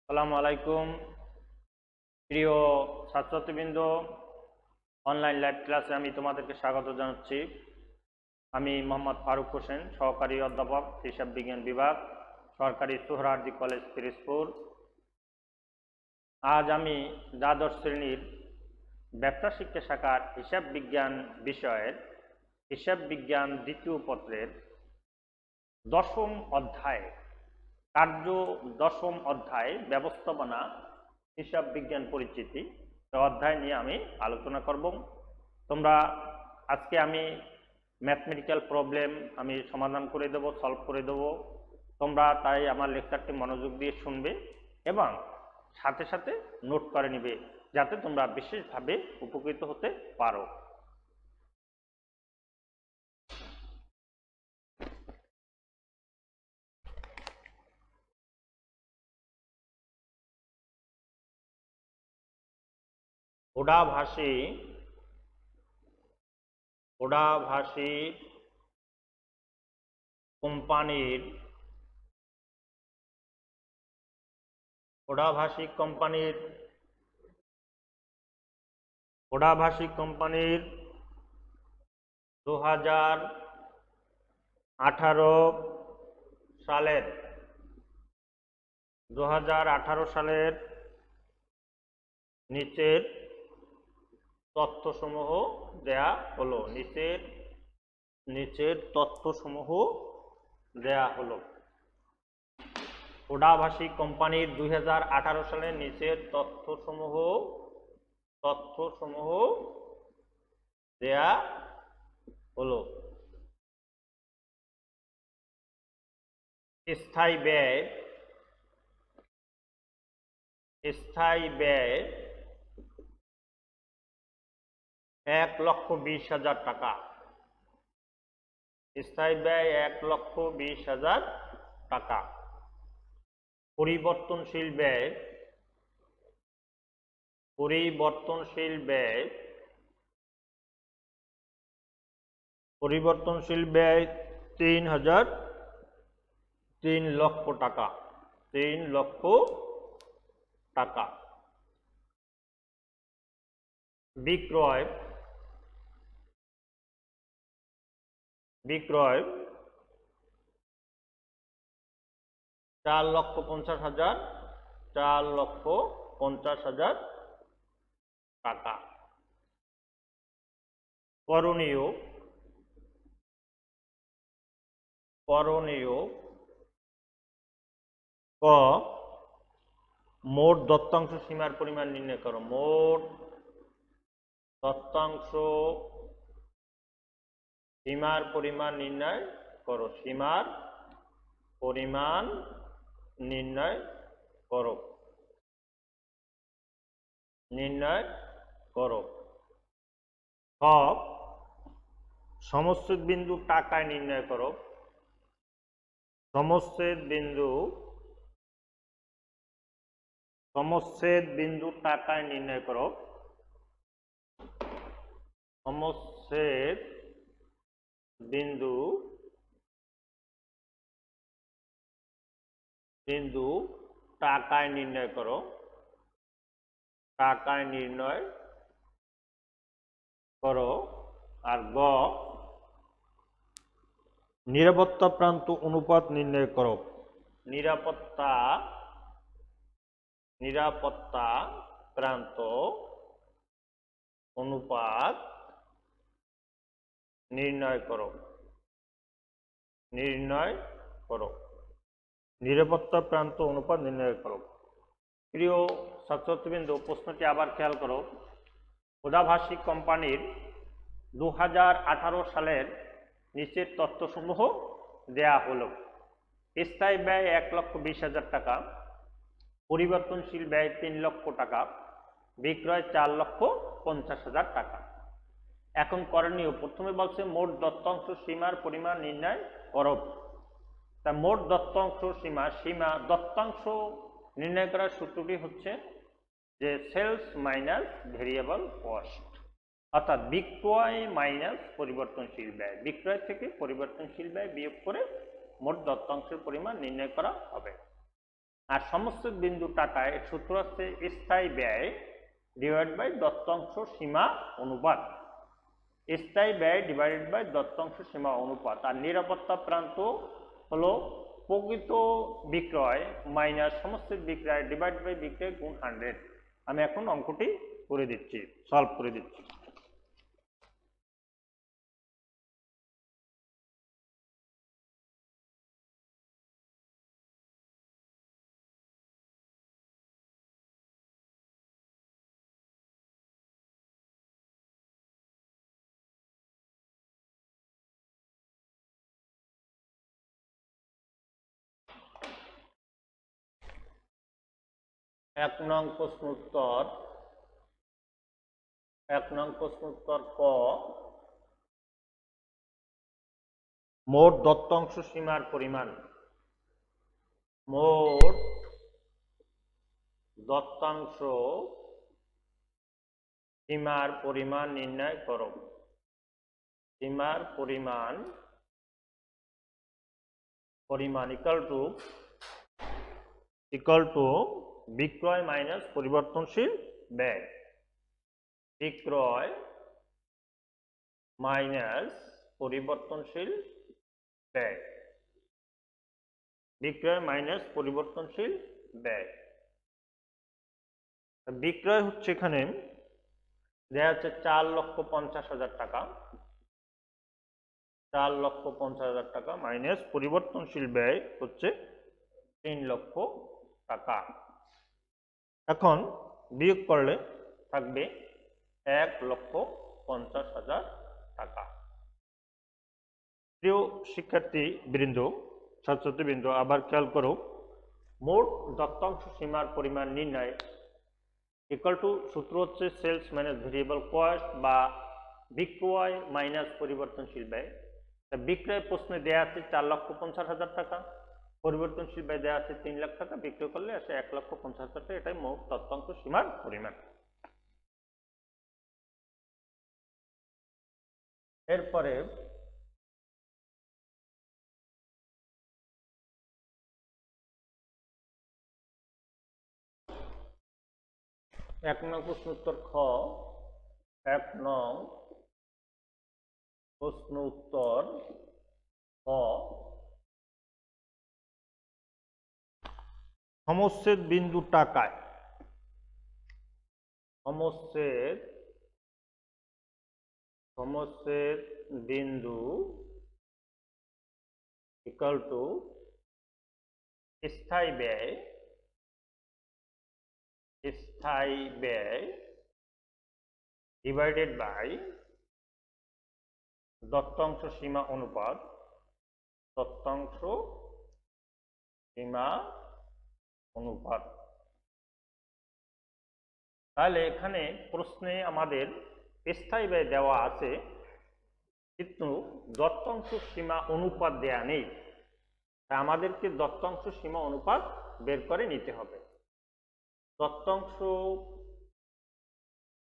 আসসালামু আলাইকুম প্রিয় ছাত্রছাত্রীবৃন্দ, অনলাইন লাইভ ক্লাসে আমি তোমাদেরকে স্বাগত জানাচ্ছি। আমি মোহাম্মদ ফারুক হোসেন, সহকারী অধ্যাপক, হিসাব বিজ্ঞান বিভাগ, সরকারি সোহরাওয়ার্দী কলেজ, পিরোজপুর। আজ আমি দ্বাদশ শ্রেণীর ব্যবসা শিক্ষা শাখার হিসাব বিজ্ঞান বিষয়ের হিসাব বিজ্ঞান দ্বিতীয় পত্রের দশম অধ্যায় দশম অধ্যায় ব্যবস্থাপনা হিসাব বিজ্ঞান পরিচিতি অধ্যায় নিয়ে আমি আলোচনা করব। তোমরা আজকে আমি ম্যাথমেটিক্যাল প্রবলেম আমি সমাধান করে দেব, সলভ করে দেব। তোমরা তাই আমার লেকচারটি মনোযোগ দিয়ে শুনবে এবং সাথে সাথে নোট করে নিবে, যাতে তোমরা বিশেষভাবে উপকৃত হতে পারো। ওড়াভাষী কোম্পানির ওড়াভাষী কোম্পানির 2018 সালের নিচের তথ্যসমূহ দেয়া হলো। নিচের তথ্যসমূহ দেয়া হলো। ওড়াভাষী কোম্পানির 2018 সালের নিচের তথ্যসমূহ দেয়া হলো। স্থায়ী ব্যয় 1,20,000 টাকা। স্থায়ী ব্যয় 1,20,000 টাকা। পরিবর্তনশীল ব্যয় 3 লক্ষ টাকা। 3 লক্ষ টাকা। বিক্রয় 4,50,000 টাকা। করণীয় ক মোট দত্তাংশ সীমার পরিমাণ নির্ণয় করো। মোট দত্তাংশ সীমার পরিমাণ নির্ণয় করো। সীমার পরিমাণ নির্ণয় করো। খ সমচ্ছেদ বিন্দু টাকায় নির্ণয় করো। সমচ্ছেদ বিন্দু টাকায় নির্ণয় করো। সমচ্ছেদ বিন্দু টাকায় নির্ণয় করো। আর গ নিরাপত্তা প্রান্ত অনুপাত নির্ণয় করো। নিরাপত্তা প্রান্ত অনুপাত নির্ণয় করো। নিরাপত্তা প্রান্ত অনুপাত নির্ণয় করো। প্রিয় ছাত্রছাত্রীবৃন্দ, প্রশ্নটি আবার খেয়াল করো। ওড়াভাষী কোম্পানির 2018 সালের নিচের তথ্যসমূহ দেয়া হলো। স্থায়ী ব্যয় 1,20,000 টাকা। পরিবর্তনশীল ব্যয় 3 লক্ষ টাকা। বিক্রয় 4,50,000 টাকা। এখন করণীয়, প্রথমে বলছে মোট দত্তাংশ সীমার পরিমাণ নির্ণয় করো। তা মোট দত্তাংশ দত্তাংশ নির্ণয় করার সূত্রটি হচ্ছে যে সেলস মাইনাস ভেরিয়েবল কস্ট, অর্থাৎ বিক্রয় মাইনাস পরিবর্তনশীল ব্যয়। বিক্রয় থেকে পরিবর্তনশীল ব্যয় বিয়োগ করে মোট দত্তাংশের পরিমাণ নির্ণয় করা হবে। আর সমস্ত বিন্দু টাকায় সূত্র হচ্ছে স্থায়ী ব্যয় ডিভাইড বাই দত্তাংশ সীমা অনুপাত। স্থায়ী ব্যয় ডিভাইডেড বাই দত্তাংশ সীমা অনুপাত। আর নিরাপত্তা প্রান্ত হলো প্রকৃত বিক্রয় মাইনাস সমস্ত বিক্রয় ডিভাইড বাই বিক্রয় গুণ 100। আমি এখন অঙ্কটি করে দিচ্ছি, সলভ করে দিচ্ছি। এক নং প্রশ্ন উত্তর ক, মোট দত্তাংশ সীমার পরিমাণ, মোট দত্তাংশ সীমার পরিমাণ নির্ণয় করো। সীমার পরিমাণ ইকুয়াল টু বিক্রয় মাইনাস পরিবর্তনশীল ব্যয়। বিক্রয় মাইনাস পরিবর্তনশীল ব্যয়। বিক্রয় মাইনাস পরিবর্তনশীল ব্যয়। বিক্রয় হচ্ছে এখানে দেয়া হচ্ছে 4,50,000 টাকা। 4,50,000 টাকা মাইনাস পরিবর্তনশীল ব্যয় হচ্ছে 3 লক্ষ টাকা। এখন বিয়োগ করলে থাকবে 1,50,000 টাকা। প্রিয় শিক্ষার্থী বৃন্দ, ছাত্রছাত্রীবৃন্দ, আবার খেয়াল করো, মোট দত্তাংশ সীমার পরিমাণ নির্ণয় ইকুয়াল টু সূত্র হচ্ছে সেলস মাইনাস ভেরিয়েবল কস্ট বা বিক্রয় মাইনাস পরিবর্তনশীল ব্যয়। বিক্রয় প্রশ্নে দেয়া আছে 4,50,000 টাকা, পরিবর্তনশীল ব্যয় দেওয়া আছে 3 লাখ টাকা, বিক্রয় করলে আসে 1,50,000 টাকা। এটাই মোট দত্তাংশ সীমার পরিমাণ। এরপরে এক নং প্রশ্ন উত্তর খ, এক নং প্রশ্ন উত্তর খ, সমচ্ছেদ বিন্দু টাকায়, সমচ্ছেদ বিন্দু ইকুয়াল টু স্থায়ী ব্যয় ডিভাইডেড বাই দত্তাংশ সীমা অনুপাত। দত্তাংশ সীমা অনুপাত। তাহলে এখানে প্রশ্নে আমাদের স্থায়ী ব্যয় দেওয়া আছে কিন্তু দত্তাংশ সীমা অনুপাত দেয়া নেই, তাই আমাদেরকে দত্তাংশ সীমা অনুপাত বের করে নিতে হবে। দত্তাংশ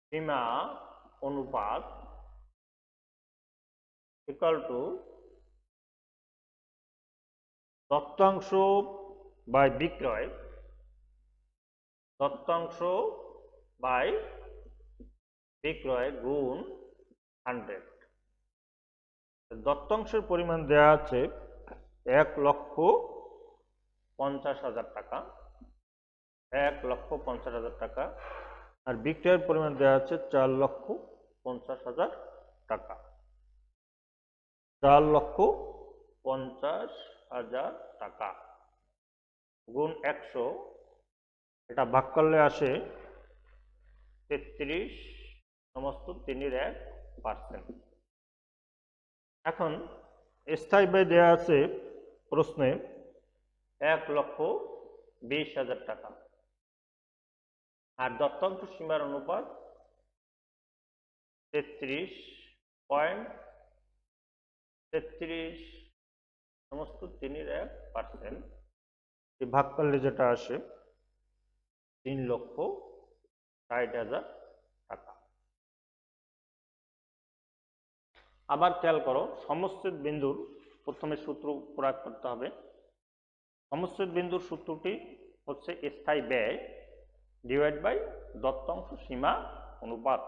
সীমা অনুপাত ইকুয়াল টু দত্তাংশ বাই বিক্রয়, দত্তাংশ বাই বিক্রয় গুণ 100। দত্তাংশের পরিমাণ দেয়া আছে 1,50,000 টাকা, 1,50,000 টাকা। আর বিক্রয়ের পরিমাণ দেওয়া আছে 4,50,000 টাকা। 4,50,000 টাকা গুণ 100, এটা ভাগ করলে আসে 33 সমস্ত 3%। এখন স্থায়ী ব্যয় দেওয়া আছে প্রশ্নে 1,20,000 টাকা। আর দত্তাংশ সীমার অনুপাত 33 সমস্ত 3%। ভাগ করলে যেটা আসে 3,60,000 টাকা। আবার খেয়াল করো, সমচ্ছেদ বিন্দুর প্রথমে সূত্র প্রয়োগ করতে হবে। সমচ্ছেদ বিন্দুর সূত্রটি হচ্ছে স্থায়ী ব্যয় ডিভাইড বাই দত্তাংশ সীমা অনুপাত।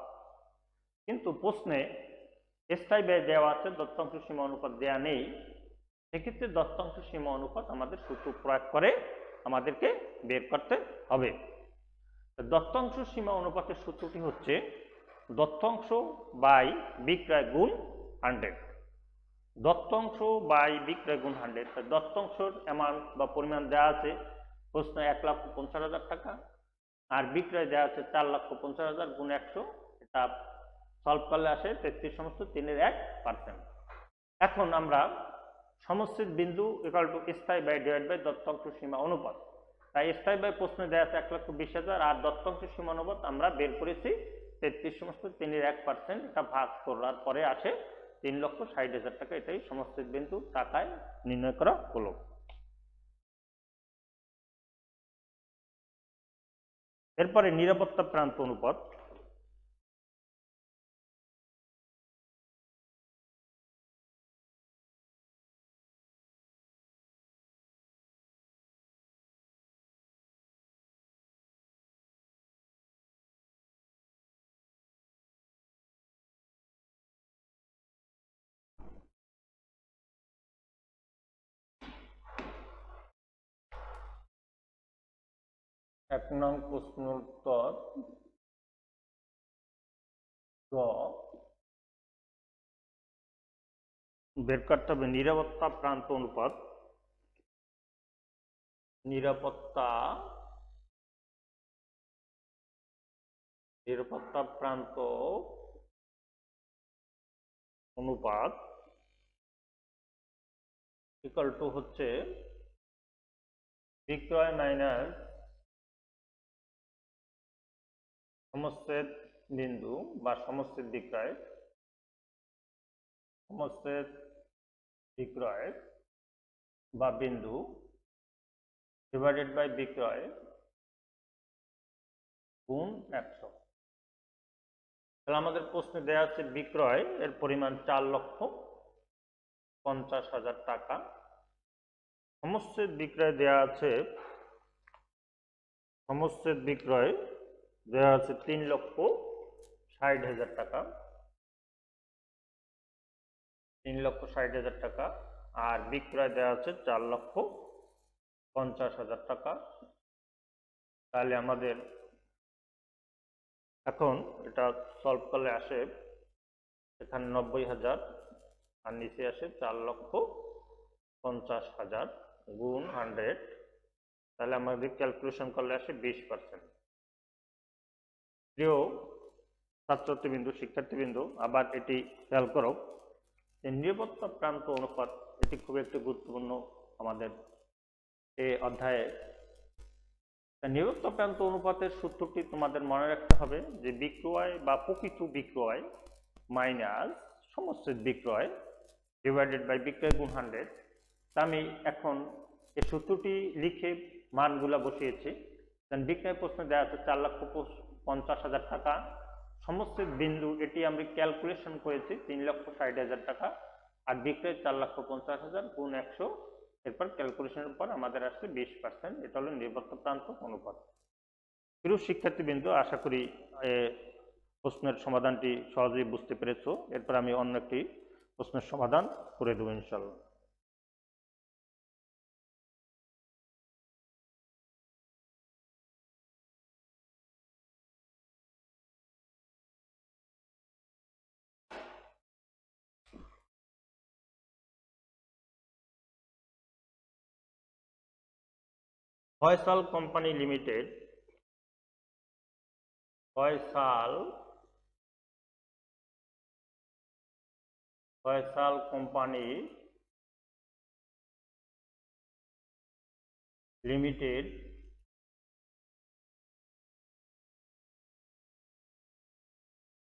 কিন্তু প্রশ্নে স্থায়ী ব্যয় দেওয়া আছে, দত্তাংশ সীমা অনুপাত দেওয়া নেই। সেক্ষেত্রে দত্তাংশ সীমা অনুপাত আমাদের সূত্র প্রয়োগ করে আমাদেরকে বের করতে হবে। দত্তাংশ সীমা অনুপাতের সূত্রটি হচ্ছে দত্তাংশ বাই বিক্রয় গুণ 100। দত্তাংশ বাই বিক্রয় গুণ 100। দত্তাংশের অ্যামাউন্ট বা পরিমাণ দেওয়া আছে প্রশ্ন 1,50,000 টাকা, আর বিক্রয় দেওয়া আছে 4,50,000 গুণ 100। এটা সলভ করলে আসে 33/3%। এখন আমরা সমষ্টির বিন্দু ইকুয়াল টু স্থায়ী ব্যয় ডিভাইড বাই দত্তাংশ সীমা অনুপাত। তাই স্থায়ী ব্যয় প্রশ্নে দেওয়া আছে 1,20,000, আর দত্তাংশ সীমা অনুপাত আমরা বের করেছি 33/3%। এটা ভাগ করার পরে আসে 3,60,000 টাকা। এটাই সমষ্টির বিন্দু টাকায় নির্ণয় করা হলো। এরপরে নিরাপত্তা প্রান্ত অনুপাত। এক নং প্রশ্ন উত্তর গ। বের করতে হবে নিরাপত্তা প্রান্ত অনুপাত। নিরাপত্তা প্রান্ত অনুপাত ইকুয়াল টু হচ্ছে বিক্রয় মাইনাস সমচ্ছেদ বিন্দু বা সমচ্ছেদ বিক্রয়, সমচ্ছেদ বিক্রয় বা বিন্দু ডিভাইডেড বাই বিক্রয় গুণ 100। তাহলে আমাদের প্রশ্নে দেওয়া আছে বিক্রয় এর পরিমাণ 4,50,000 টাকা। সমচ্ছেদ বিক্রয় দেওয়া আছে, সমচ্ছেদ বিক্রয় দেওয়া আছে 3,60,000 টাকা। 3,60,000 টাকা, আর বিক্রয় দেওয়া আছে 4,50,000 টাকা। তাহলে আমাদের এখন এটা সলভ করলে আসে এখানে 90,000, আর নিচে আসে 4,50,000 গুণ 100। তাহলে আমাদের ক্যালকুলেশন করলে আসে 20%। প্রিয় ছাত্রছাত্রীবৃন্দ, শিক্ষার্থীবৃন্দ, আবার এটি খেয়াল করো, নিরাপত্তা প্রান্ত অনুপাত এটি খুব একটি গুরুত্বপূর্ণ আমাদের এই অধ্যায়ে। নিরাপত্তা প্রান্ত অনুপাতের সূত্রটি তোমাদের মনে রাখতে হবে যে বিক্রয় বা প্রকৃত বিক্রয় মাইনাস সমচ্ছেদ বিক্রয় ডিভাইডেড বাই বিক্রয় গুণ 100। তা আমি এখন এই সূত্রটি লিখে মানগুলা বসিয়েছি। বিক্রয় প্রশ্নে দেওয়া আছে 4,50,000 টাকা। সমচ্ছেদ বিন্দু এটি আমরা ক্যালকুলেশন করেছি 3,60,000 টাকা, আর বিক্রয় 4,50,000 গুণ 100। এরপর ক্যালকুলেশনের পর আমাদের আসছে 20%। এটা হলো নিরাপত্তা প্রান্ত অনুপাত। প্রিয় শিক্ষার্থীবৃন্দ, আশা করি প্রশ্নের সমাধানটি সহজেই বুঝতে পেরেছো। এরপর আমি অন্য একটি প্রশ্নের সমাধান করে দেবো ইনশাল্লাহ। Faisal company limited, Faisal company limited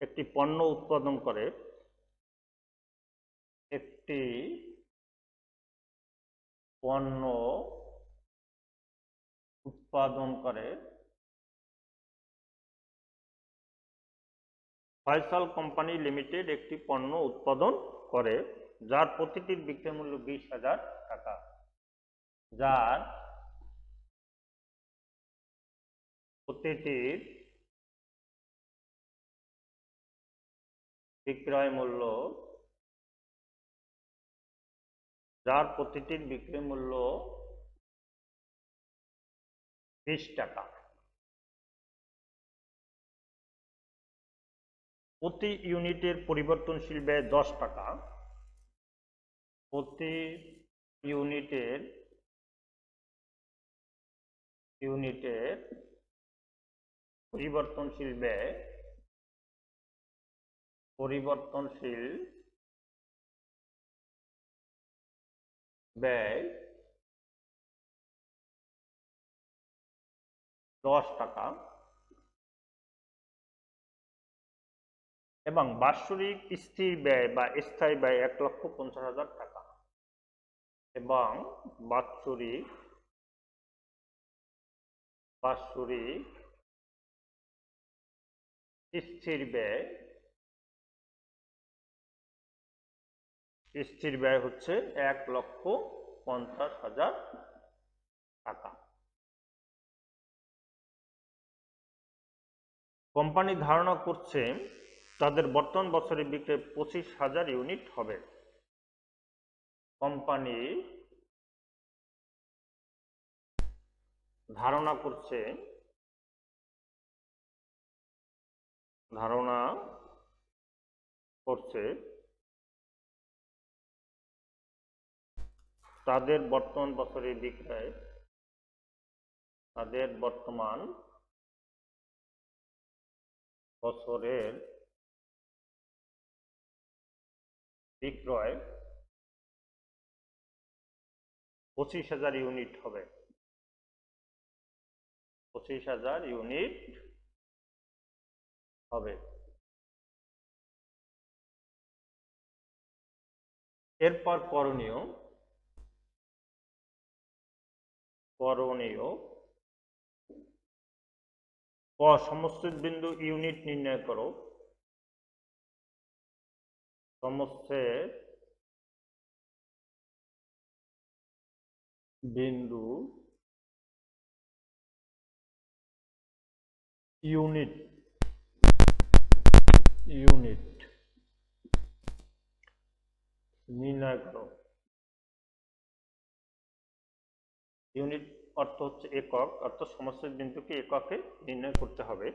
একটি পণ্য উৎপাদন করে, একটি পণ্য উৎপাদন করে। ফয়সাল কোম্পানি লিমিটেড একটি পণ্য উৎপাদন করে যার প্রতিটির বিক্রয় মূল্য 20,000 টাকা, যার প্রতিটির বিক্রয় মূল্য, যার প্রতিটির বিক্রয় মূল্য 20 টাকা, প্রতি ইউনিটের পরিবর্তনশীল ব্যয় 10 টাকা, প্রতি ইউনিটের পরিবর্তনশীল ব্যয় 10 টাকা এবং বাৎসরিক স্থির ব্যয় বা স্থায়ী ব্যয় 1,50,000 টাকা এবং বাৎসরিক স্থির ব্যয় হচ্ছে 1,50,000 টাকা। কোম্পানি ধারণা করছে তাদের বর্তমান বছরে বিক্রয় 25,000 ইউনিট হবে। কোম্পানি ধারণা করছে তাদের বর্তমান বছরের বিক্রয় বিক্রয় 25,000 ইউনিট হবে। 25,000 ইউনিট হবে। এরপর করণীয় সমস্ত বিন্দু ইউনিট নির্ণয় করো। সমস্তের বিন্দু ইউনিট নির্ণয় করো। ইউনিট অর্থ হচ্ছে একক, অর্থাৎ সমস্ত বিন্দুকে এককে নির্ণয় করতে হবে।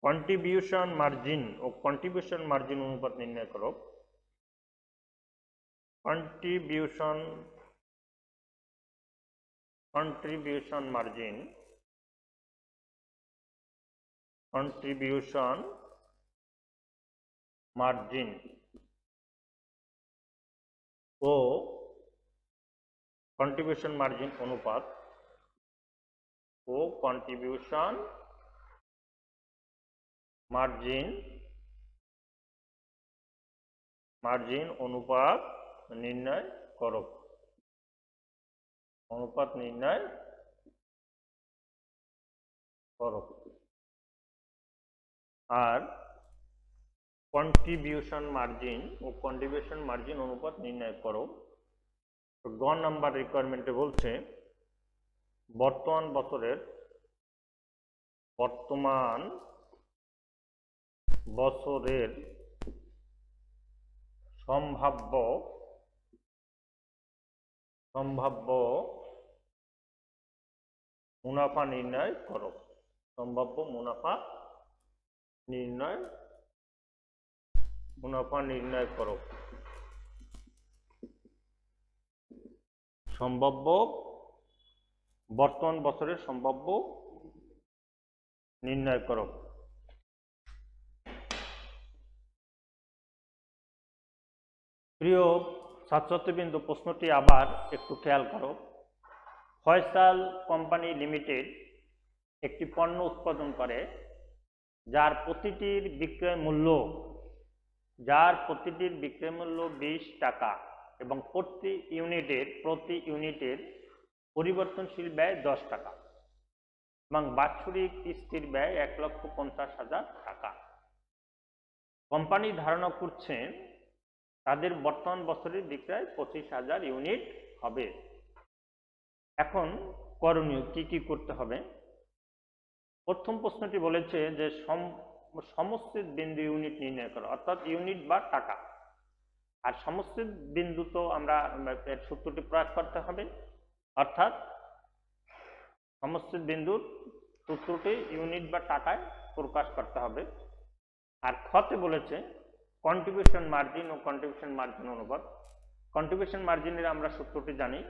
কন্ট্রিবিউশন মার্জিন ও কন্ট্রিবিউশন মার্জিন অনুপাত নির্ণয় করো। কন্ট্রিবিউশন মার্জিন ও কন্ট্রিবিউশন মার্জিন অনুপাত অনুপাত নির্ণয় করো। আর কন্ট্রিবিউশন মার্জিন ও কন্ট্রিবিউশন মার্জিন অনুপাত নির্ণয় করো। গ নাম্বার রিকোয়ারমেন্টে বলছে বর্তমান বছরের সম্ভাব্য মুনাফা নির্ণয় করো। সম্ভাব্য মুনাফা নির্ণয় করো। বর্তমান বছরের সম্ভাব্য নির্ণয় করো। প্রিয় ছাত্রছাত্রীবৃন্দ, প্রশ্নটি আবার একটু খেয়াল করো। ফয়সাল কোম্পানি লিমিটেড একটি পণ্য উৎপাদন করে যার প্রতিটির বিক্রয় মূল্য 20 টাকা এবং প্রতি ইউনিটের পরিবর্তনশীল ব্যয় 10 টাকা এবং বাৎসরিক স্থির ব্যয় 1,50,000 টাকা। কোম্পানি ধারণা করছে তাদের বর্তমান বছরের বিক্রয় 25,000 ইউনিট হবে। এখন করণীয় কি কি করতে হবে। প্রথম প্রশ্নটি বলেছে যে সমস্থিত বিন্দু ইউনিট নির্ণয় করো, অর্থাৎ ইউনিট বা টাকা। আর সমস্থিত বিন্দু তো আমরা এর সূত্রটি প্রয়োগ করতে হবে, অর্থাৎ সমস্থিত বিন্দুর সূত্রটি ইউনিট বা টাকায় প্রকাশ করতে হবে। আর খতে বলেছে কন্ট্রিবিউশন মার্জিন ও কন্ট্রিবিউশন মার্জিন অনুপাত। কন্ট্রিবিউশন মার্জিনের আমরা সূত্রটি জানি,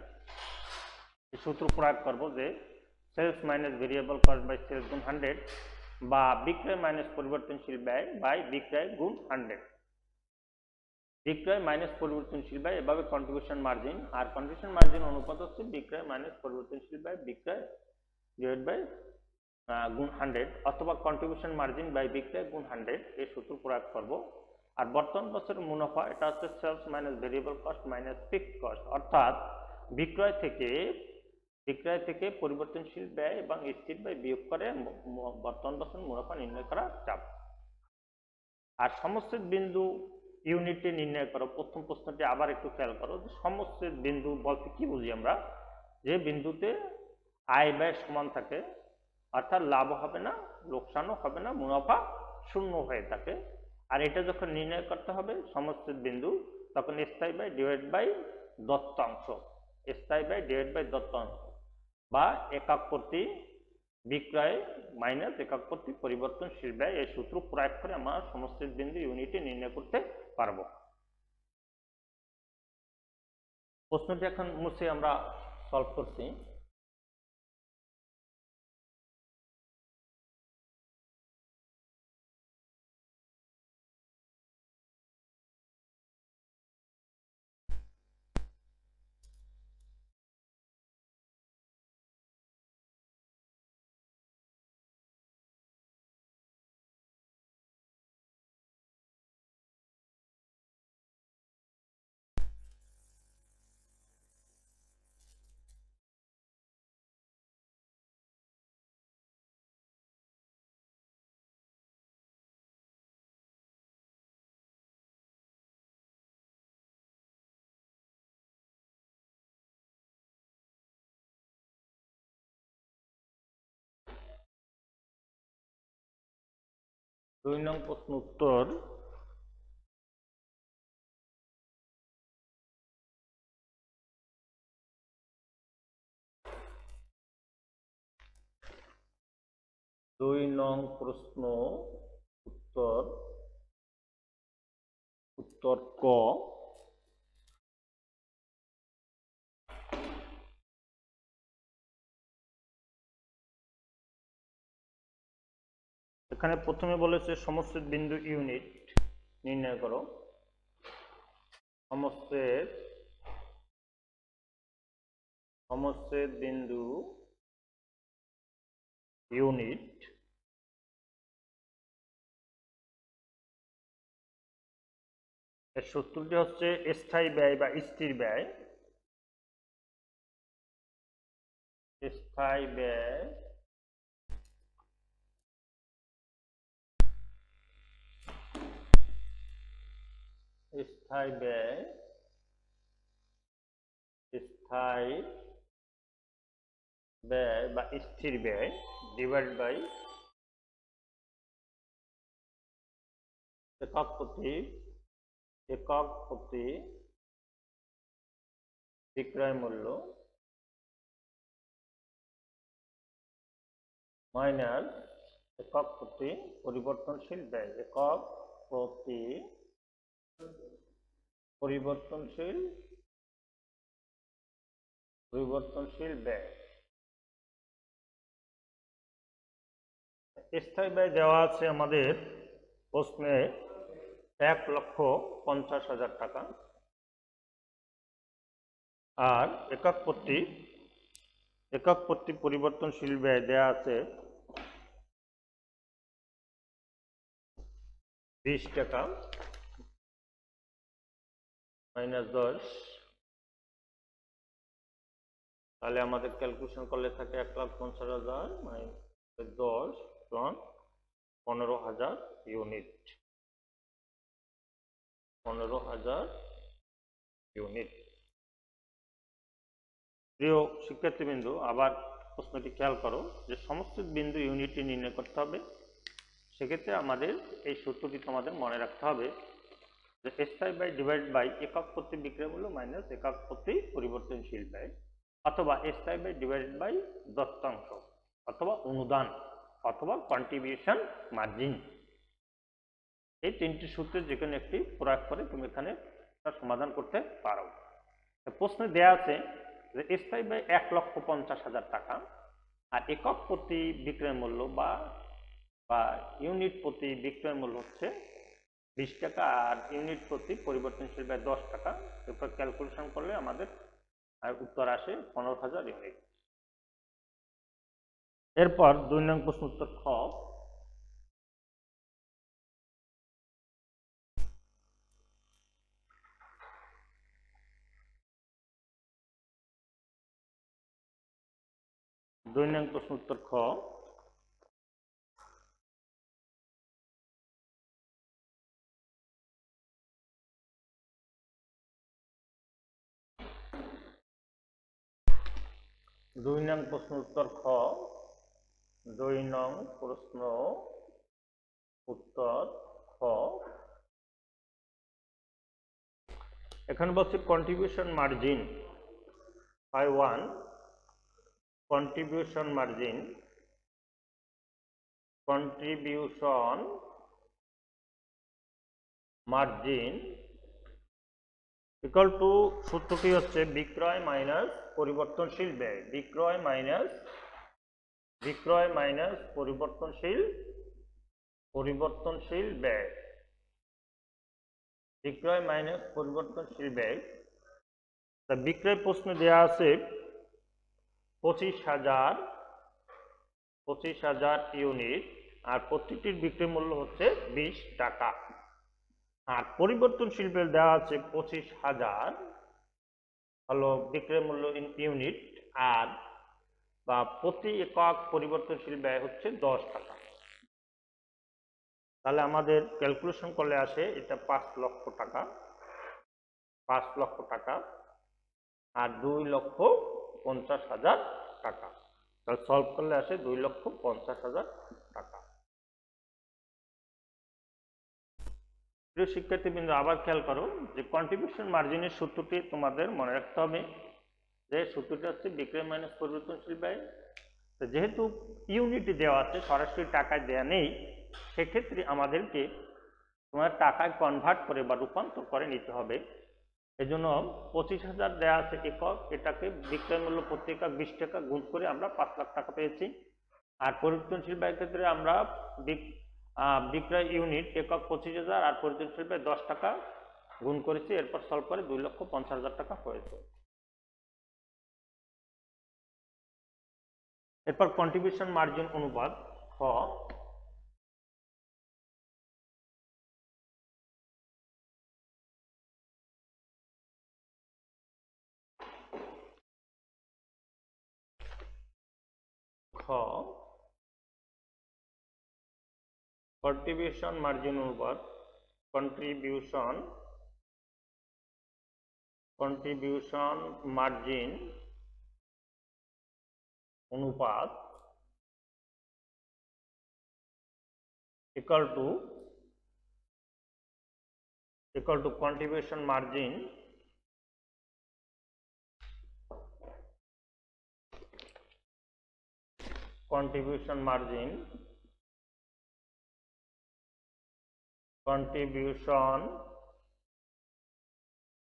এই সূত্র প্রয়োগ করব যে sales minus variable cost by sales গুণ 100 বা বিক্রয় মাইনাস পরিবর্তনশীল ব্যয় বাই বিক্রয় গুণ 100। বিক্রয় মাইনাস পরিবর্তনশীল ব্যয় এভাবে কন্ট্রিবিউশন মার্জিন, আর কন্ট্রিবিউশন মার্জিন অনুপাত হচ্ছে বিক্রয় মাইনাস পরিবর্তনশীল ব্যয় বিক্রয় ডিভাইড বাই গুণ 100, অথবা কন্ট্রিবিউশন মার্জিন বাই বিক্রয় গুণ 100 এই সূত্র প্রয়োগ করব। আর বর্তমান বছরের মুনাফা এটা হচ্ছে sales minus variable cost minus fixed cost, অর্থাৎ বিক্রয় থেকে পরিবর্তনশীল ব্যয় এবং স্থির ব্যয় বিয়োগ করে বর্তমান বছরের মুনাফা নির্ণয় করা যাবে। আর সমস্থিত বিন্দু ইউনিটে নির্ণয় করো। প্রথম প্রশ্নটি আবার একটু খেয়াল করো, সমস্থিত বিন্দু বলতে কি বুঝি আমরা, যে বিন্দুতে আয় ব্যয় সমান থাকে, অর্থাৎ লাভ হবে না, লোকসানও হবে না, মুনাফা শূন্য হয়ে থাকে। আর এটা যখন নির্ণয় করতে হবে সমস্থিত বিন্দু, তখন স্থায়ী ব্যয় ডিভাইড বাই দত্তাংশ, স্থায়ী ব্যয় ডিভাইড বাই দত্তাংশ, বা একক প্রতি বিক্রয় মাইনাস একক প্রতি পরিবর্তনশীল ব্যয়, এই সূত্র প্রয়োগ করে আমরা সমস্থিত বিন্দু ইউনিটে নির্ণয় করতে পারবো। প্রশ্নটি এখন মুছে আমরা সলভ করছি। দুই নং প্রশ্ন উত্তর। দুই নং প্রশ্ন উত্তর, উত্তর ক। এখানে প্রথমে বলেছে সমস্থিত বিন্দু ইউনিট নির্ণয় করো। সমস্থিত বিন্দু ইউনিট এর সূত্রটি হচ্ছে স্থায়ী ব্যয় বা স্থির ব্যয়, স্থায়ী ব্যয় স্থায়ী ব্যয় স্থায়ী ব্যয় বা স্থির ব্যয় ডিভাইড বাই একক প্রতি বিক্রয় মূল্য মাইনাস একক প্রতি পরিবর্তনশীল ব্যয়, একক প্রতি পরিবর্তনশীল ব্যয়। স্থায়ী ব্যয় দেওয়া আছে আমাদের প্রশ্নে 1,50,000 টাকা, আর একক প্রতি পরিবর্তনশীল ব্যয় দেওয়া আছে 20 টাকা মাইনাস 10। তাহলে আমাদের ক্যালকুলেশন করলে থাকে 1,50,000 মাইনাস 10 সমান 15,000 ইউনিট। 15,000 ইউনিট। প্রিয় শিক্ষার্থীবৃন্দ, আবার প্রশ্নটি খেয়াল করো যে সমস্ত বিন্দু ইউনিটে নির্ণয় করতে হবে। সেক্ষেত্রে আমাদের এই সূত্রটি তোমাদের মনে রাখতে হবে যে SI বাই ডিভাইড বাই একক প্রতি বিক্রয় মূল্য মাইনাস একক প্রতি পরিবর্তনশীল ব্যয়, অথবা SI বাই ডিভাইড বাই দত্তাংশ, অথবা অনুদান, অথবা কন্ট্রিবিউশন মার্জিন। এই তিনটি সূত্রের যেকোনো একটি প্রয়োগ করে তুমি এখানে সমাধান করতে পারো। প্রশ্নে দেয়া আছে যে SI বাই 1,50,000 টাকা, আর একক প্রতি বিক্রয় মূল্য বা ইউনিট প্রতি বিক্রয় মূল্য হচ্ছে 20 টাকা, আর ইউনিট প্রতি পরিবর্তনশীল ব্যয় 10 টাকা। এরপর ক্যালকুলেশন করলে আমাদের উত্তর আসে 15,000 ইউনিট। এরপর 2 নং প্রশ্ন উত্তর খ। দুই নং প্রশ্ন উত্তর খ। দুই নং প্রশ্ন উত্তর খ। 2 নং প্রশ্ন উত্তর খ। এখানে বলছে contribution margin by 1, contribution margin, contribution margin equal to, সূত্রটি হচ্ছে বিক্রয় মাইনাস পরিবর্তনশীল ব্যয়, বিক্রয় মাইনাস পরিবর্তনশীল ব্যয়, বিক্রয় মাইনাস পরিবর্তনশীল ব্যয়। তা বিক্রয় প্রশ্নে দেয়া আছে 25,000 ইউনিট, আর প্রতিটির বিক্রয় মূল্য হচ্ছে 20 টাকা। আর পরিবর্তনশীল ব্যয় দেওয়া আছে 25,000 হলো বিক্রয় মূল্য ইউনিট, আর বা প্রতি একক পরিবর্তনশীল ব্যয় হচ্ছে 10 টাকা। তাহলে আমাদের ক্যালকুলেশন করলে আসে এটা 5 লক্ষ টাকা, 5 লক্ষ টাকা, আর 2,50,000 টাকা। তাহলে সলভ করলে আসে 2,50,000 টাকা। প্রিয় শিক্ষার্থীবৃন্দ, আবার খেয়াল করো যে কন্ট্রিবিউশন মার্জিনের সূত্রটি তোমাদের মনে রাখতে হবে, যে সূত্রটি হচ্ছে বিক্রয় মাইনাস পরিবর্তনশীল ব্যয়। যেহেতু ইউনিটে দেওয়া আছে, সরাসরি টাকায় দেওয়া নেই, সেক্ষেত্রে আমাদেরকে তোমার টাকায় কনভার্ট করে বা রূপান্তর করে নিতে হবে। এজন্য 25,000 দেওয়া আছে একক, এটাকে বিক্রয় মূল্য প্রতি একক 20 টাকা গুণ করে আমরা 5 লাখ টাকা পেয়েছি। আর পরিবর্তনশীল ব্যয়ের ক্ষেত্রে আমরা বিক্রয় ইউনিট একক 25,000 আর পরিবর্তনশীল ব্যয় 10 টাকা গুণ করেছি, এরপর সলভ করে 2,50,000 টাকা হয়েছে। এরপর কন্ট্রিবিউশন মার্জিন অনুপাত খ। কন্ট্রিবিউশন মার্জিন অনুপাত, কন্ট্রিবিউশন মার্জিন অনুপাত equal to contribution margin contribution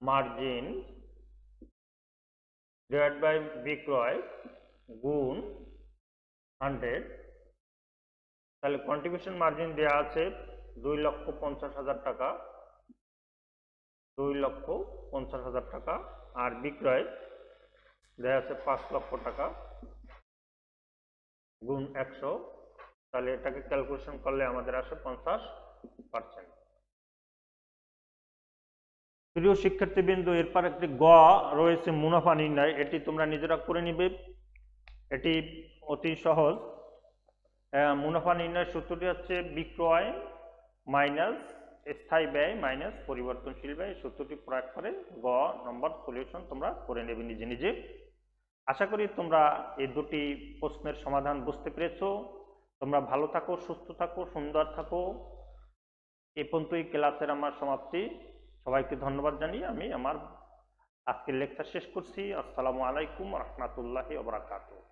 margin divided by বিক্রয় গুণ 100। তাহলে কন্ট্রিবিউশন মার্জিন দেওয়া আছে 2,50,000 টাকা, 2,50,000 টাকা, আর বিক্রয় দেওয়া আছে 5 লক্ষ টাকা গুণ 100। তাহলে এটাকে ক্যালকুলেশন করলে আমাদের আসে 50%। প্রিয় শিক্ষার্থীবৃন্দ, এরপর একটি গ রয়েছে মুনাফা নির্ণয়, এটি তোমরা নিজেরা করে নিবে, এটি অতি সহজ। মুনাফা নির্ণয়ের সূত্রটি হচ্ছে বিক্রয় মাইনাস স্থায়ী ব্যয় মাইনাস পরিবর্তনশীল ব্যয়। সূত্রটি প্রয়োগ করে গ নম্বর সলিউশন তোমরা করে নেবে নিজে নিজে। আশা করি তোমরা এই দুটি প্রশ্নের সমাধান বুঝতে পেরেছো। তোমরা ভালো থাকো, সুস্থ থাকো, সুন্দর থাকো। এই পর্যন্তই ক্লাসের আমার সমাপ্তি। সবাইকে ধন্যবাদ জানিয়ে আমি আমার আজকের লেকচার শেষ করছি। আসসালামু আলাইকুম রহমতুল্লাহি ওয়া বারাকাতুহু।